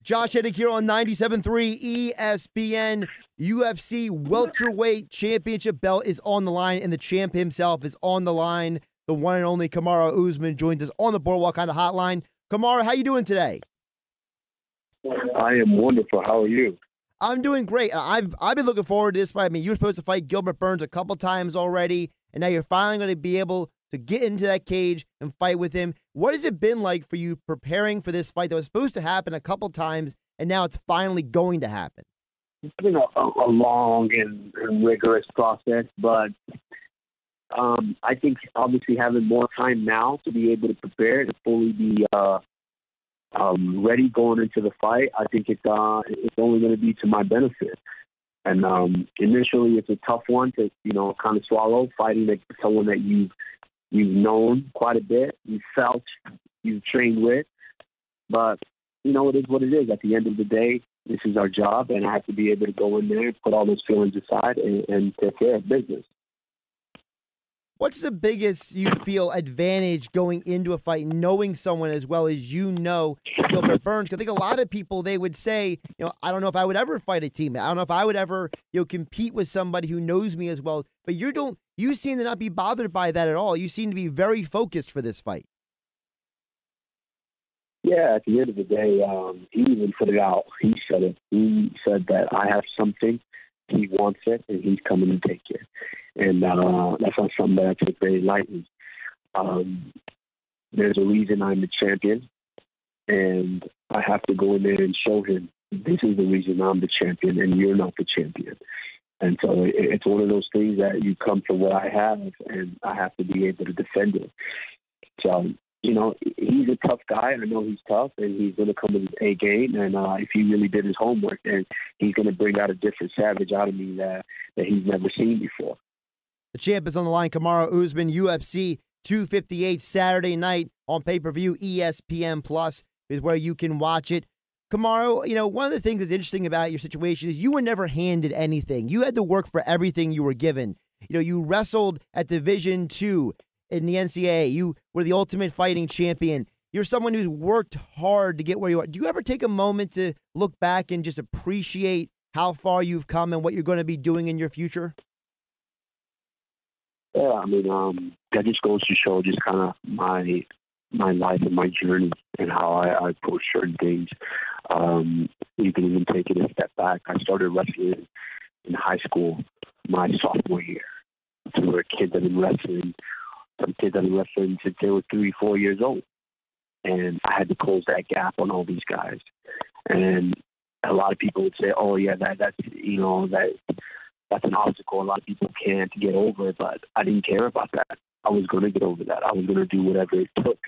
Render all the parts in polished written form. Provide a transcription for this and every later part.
Josh Hennig here on 97.3 ESPN. UFC Welterweight Championship belt is on the line, and the champ himself is on the line. The one and only Kamaru Usman joins us on the Boardwalk on the hotline. Kamaru, how you doing today? I am wonderful. How are you? I'm doing great. I've been looking forward to this fight. I mean, you were supposed to fight Gilbert Burns a couple times already, and now you're finally going to be able to get into that cage and fight with him. What has it been like for you preparing for this fight that was supposed to happen a couple times, and now it's finally going to happen? It's been a long and rigorous process, but I think obviously having more time now to be able to prepare to fully be ready going into the fight, I think it's only going to be to my benefit. And initially, it's a tough one to kind of swallow, fighting someone that you've known quite a bit, you've felt, you've trained with. But it is what it is. At the end of the day, this is our job, and I have to be able to go in there, put all those feelings aside, and take care of business. What's the biggest, you feel, advantage going into a fight, knowing someone as well as you know Gilbert Burns? Because I think a lot of people, they would say, I don't know if I would ever fight a teammate. I don't know if I would ever, compete with somebody who knows me as well. But you seem to not be bothered by that at all. You seem to be very focused for this fight. Yeah, at the end of the day, he even put it out. He said it. He said that I have something, he wants it, and he's coming to take it. And that's not something that I take very lightly. There's a reason I'm the champion, and I have to go in there and show him this is the reason I'm the champion, and you're not the champion. And so it's one of those things that you come for what I have, and I have to be able to defend it. So, he's a tough guy. I know he's tough, and he's going to come with his A game. And if he really did his homework, then he's going to bring out a different savage out of me that he's never seen before. The champ is on the line. Kamaru Usman, UFC 258 Saturday night on pay-per-view. ESPN Plus is where you can watch it. Kamaru, one of the things that's interesting about your situation is you were never handed anything. You had to work for everything you were given. You wrestled at Division II in the NCAA. You were the Ultimate Fighting Champion. You're someone who's worked hard to get where you are. Do you ever take a moment to look back and just appreciate how far you've come and what you're going to be doing in your future? Yeah, I mean, that just goes to show just kind of my life and my journey and how I approach certain things. You can even take it a step back. I started wrestling in high school my sophomore year. So there were kids that have been wrestling. Some kids that have been wrestling since they were 3-4 years old. And I had to close that gap on all these guys. And a lot of people would say, oh, yeah, that's an obstacle a lot of people can't get over. But I didn't care about that. I was going to get over that. I was going to do whatever it took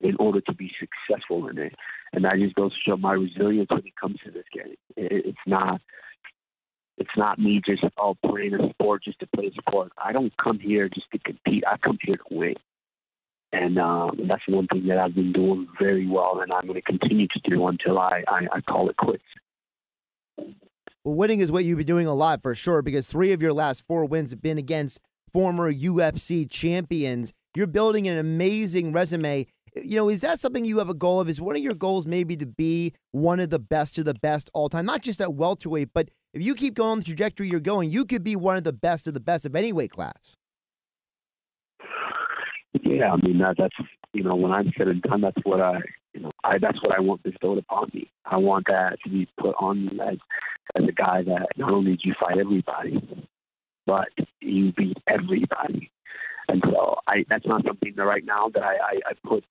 in order to be successful in it. And that just goes to show my resilience when it comes to this game. It's not me just playing a sport just to play a sport. I don't come here just to compete. I come here to win. And that's one thing that I've been doing very well, and I'm going to continue to do until I call it quits. Well, winning is what you've been doing a lot for sure, because 3 of your last 4 wins have been against former UFC champions. You're building an amazing resume. Is that something you have a goal of? Is one of your goals maybe to be one of the best all time? Not just at welterweight, but if you keep going the trajectory you're going, you could be one of the best of any weight class. Yeah, I mean that's when I'm said and done, that's what that's what I want bestowed upon me. I want that to be put on me as a guy that not only do you fight everybody, but you beat everybody. And so that's not something that right now that I put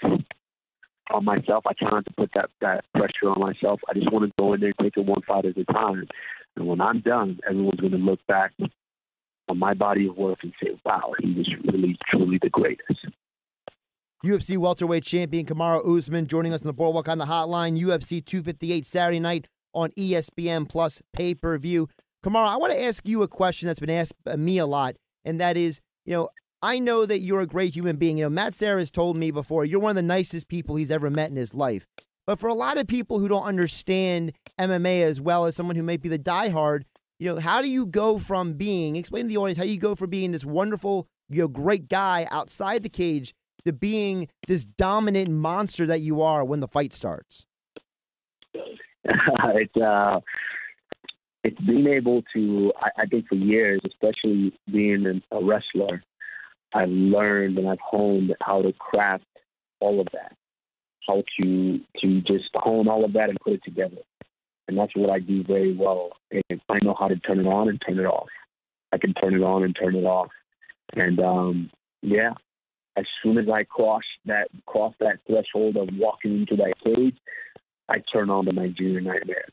on myself. I try not to put that pressure on myself. I just want to go in there and take it one fight at a time. And when I'm done, everyone's going to look back on my body of work and say, wow, he was really, truly the greatest. UFC welterweight champion Kamaru Usman joining us on the Boardwalk on the hotline. UFC 258 Saturday night on ESPN Plus pay-per-view. Kamaru, I want to ask you a question that's been asked me a lot, and that is, I know that you're a great human being. Matt Serra has told me before, you're one of the nicest people he's ever met in his life. But for a lot of people who don't understand MMA as well as someone who might be the diehard, how do you go from explain to the audience, how you go from being this wonderful, great guy outside the cage to being this dominant monster that you are when the fight starts? It's being able to, I think for years, especially being a wrestler, I've learned and I've honed how to craft all of that, how to just hone all of that and put it together. And that's what I do very well. And I know how to turn it on and turn it off. I can turn it on and turn it off. And yeah, as soon as I cross that threshold of walking into that cage, I turn on the Nigerian Nightmare.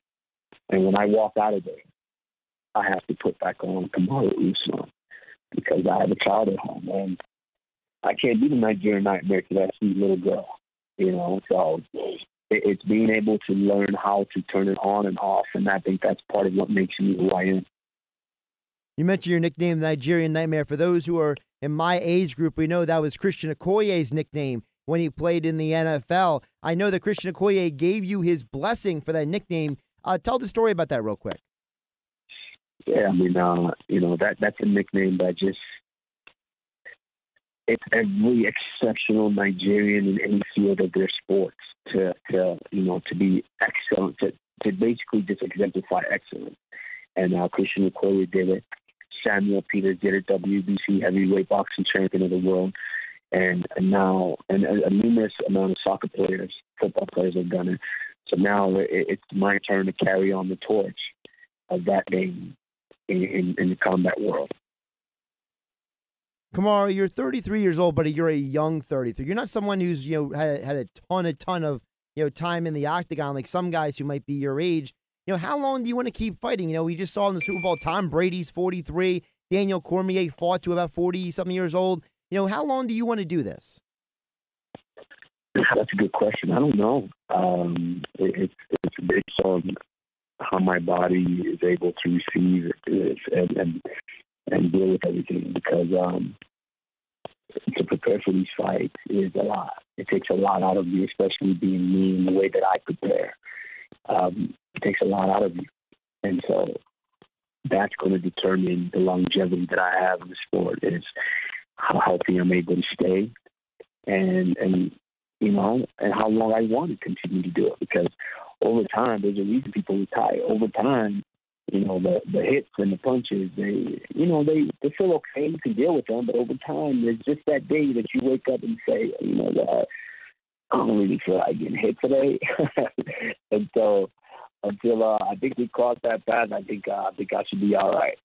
And when I walk out of there, I have to put back on Kamaru Usman because I have a child at home, and I can't be the Nigerian Nightmare to that sweet little girl, you know. So it's being able to learn how to turn it on and off, and I think that's part of what makes me who I am. You mentioned your nickname, the Nigerian Nightmare. For those who are in my age group, we know that was Christian Okoye's nickname when he played in the NFL. I know that Christian Okoye gave you his blessing for that nickname. Tell the story about that real quick. Yeah, I mean, you know, that's a nickname that just, it's every exceptional Nigerian in any field of their sports to be excellent, to basically just exemplify excellence. And Christian Okoye did it. Samuel Peters did it, WBC heavyweight boxing champion of the world. And now a numerous amount of soccer players, football players have done it. So now it's my turn to carry on the torch of that name in the combat world. Kamaru, you're 33 years old, but you're a young 33. You're not someone who's had a ton of time in the octagon like some guys who might be your age. How long do you want to keep fighting? We just saw in the Super Bowl Tom Brady's 43, Daniel Cormier fought to about 40-something years old. How long do you want to do this? That's a good question. I don't know. It's based on how my body is able to receive it and deal with everything, because to prepare for these fights is a lot. It takes a lot out of you, especially being me in the way that I prepare. It takes a lot out of you. And so that's going to determine the longevity that I have in the sport, is how healthy I'm able to stay and how long I want to continue to do it. Because over time, there's a reason people retire. Over time, the hits and the punches, they feel okay. You can deal with them, but over time, there's just that day that you wake up and say, I don't really feel like getting hit today. And so until I think we cross that path, I think I should be all right.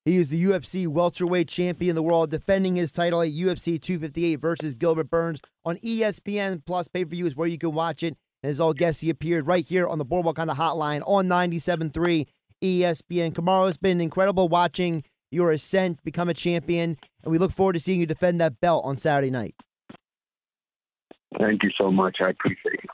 He is the UFC welterweight champion of the world, defending his title at UFC 258 versus Gilbert Burns on ESPN Plus. Pay-per-view is where you can watch it. And as all guests, he appeared right here on the Boardwalk on the Hotline on 97.3 ESPN. Kamaru, it's been incredible watching your ascent, become a champion, and we look forward to seeing you defend that belt on Saturday night. Thank you so much. I appreciate it.